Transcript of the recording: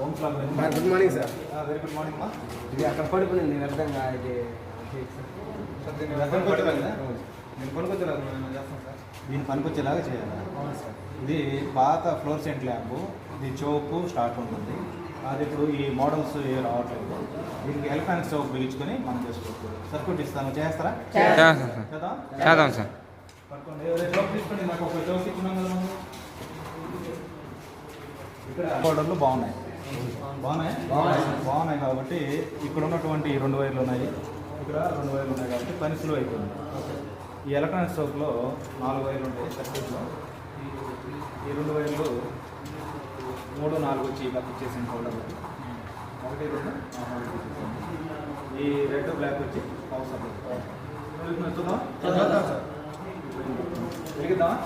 Good morning sir. Very good morning మా. ఇది అక్కడ పడుకునింది వ్యర్థంగా ఇది సార్ దీన్ని పనికొచ్చేలాగా నేను పనికొచ్చేలాగా చేస్తాను సార్. దీన్ని పనికొచ్చేలాగా చేయాలి. అవును సార్. ఇది పాత ఫ్లోర్సెంట్ ల్యాంప్, ఇది చోపు స్టార్ట్ ఉంటుంది. అది ఇప్పుడు ఈ మోడల్స్ ఏ రావట్లేదు. దీనికి ఎలక్ట్రానిక్ స్టవ్ బిగించుకొని మనం చేసుకోవచ్చు. సర్క్యూట్ ఇస్తాను, చేస్తారా? చేద్దాం సార్. పట్టుకోండి. చోపు తీసుకోండి. నాకు ఒక చోపు ఇచ్చినాం కదా మనం. ఇక్కడ మోడళ్ళు బాగున్నాయి కాబట్టి ఇక్కడ ఉన్నటువంటి 2 వైర్లు ఉన్నాయి, ఇక్కడ 2 వైర్లు ఉన్నాయి కాబట్టి పని సులువు అయిపోయింది. ఈ ఎలక్ట్రానిక్ స్టవ్లో 4 వైర్లు ఉంటాయి సర్క్యూట్లో. ఈ 2 వైర్లు 3, 4 వచ్చి ఇలా ఇచ్చేసింది హోల్డర్. 1, 2 ఈ రెడ్ బ్లాక్ వచ్చి పవర్ సప్లై. వెళ్తుందా? వెలిగిద్దామా?